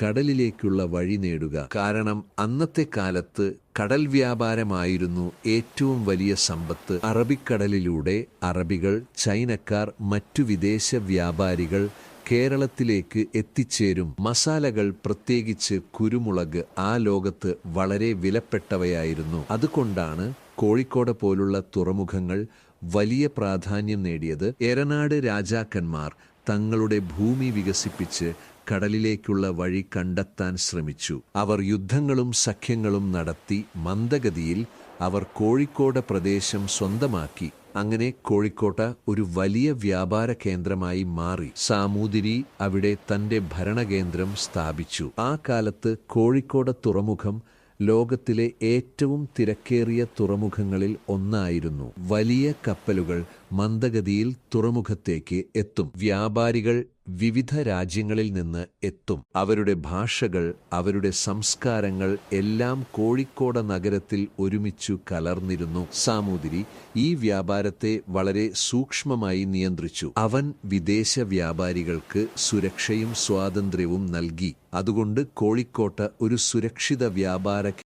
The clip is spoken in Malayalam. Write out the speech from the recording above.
കടലിലേക്കുള്ള വഴി നേടുക. കാരണം അന്നത്തെ കാലത്ത് കടൽ വ്യാപാരമായിരുന്നു ഏറ്റവും വലിയ സമ്പത്ത്. അറബിക്കടലിലൂടെ അറബികൾ, ചൈനക്കാർ, മറ്റു വിദേശ വ്യാപാരികൾ കേരളത്തിലേക്ക് എത്തിച്ചേരും. മസാലകൾ, പ്രത്യേകിച്ച് കുരുമുളക്, ആ ലോകത്ത് വളരെ വിലപ്പെട്ടവയായിരുന്നു. അതുകൊണ്ടാണ് കോഴിക്കോട് പോലുള്ള തുറമുഖങ്ങൾ വലിയ പ്രാധാന്യം നേടിയത്. എരനാട് രാജാക്കന്മാർ തങ്ങളുടെ ഭൂമി വികസിപ്പിച്ച് കടലിലേക്കുള്ള വഴി കണ്ടെത്താൻ ശ്രമിച്ചു. അവർ യുദ്ധങ്ങളും സഖ്യങ്ങളും നടത്തി. മന്ദഗതിയിൽ അവർ കോഴിക്കോട് പ്രദേശം സ്വന്തമാക്കി. അങ്ങനെ കോഴിക്കോട്ട ഒരു വലിയ വ്യാപാര കേന്ദ്രമായി മാറി. സാമൂതിരി അവിടെ തന്റെ ഭരണകേന്ദ്രം സ്ഥാപിച്ചു. ആ കാലത്ത് കോഴിക്കോട് തുറമുഖം ലോകത്തിലെ ഏറ്റവും തിരക്കേറിയ തുറമുഖങ്ങളിൽ ഒന്നായിരുന്നു. വലിയ കപ്പലുകൾ മന്ദഗതിയിൽ തുറമുഖത്തേക്ക് എത്തും. വ്യാപാരികൾ വിവിധ രാജ്യങ്ങളിൽ നിന്ന് എത്തും. അവരുടെ ഭാഷകൾ, അവരുടെ സംസ്കാരങ്ങൾ എല്ലാം കോഴിക്കോട് നഗരത്തിൽ ഒരുമിച്ചു കലർന്നിരുന്നു. സാമൂതിരി ഈ വ്യാപാരത്തെ വളരെ സൂക്ഷ്മമായി നിയന്ത്രിച്ചു. അവൻ വിദേശ വ്യാപാരികൾക്ക് സുരക്ഷയും സ്വാതന്ത്ര്യവും നൽകി. അതുകൊണ്ട് കോഴിക്കോട്ട് ഒരു സുരക്ഷിത വ്യാപാര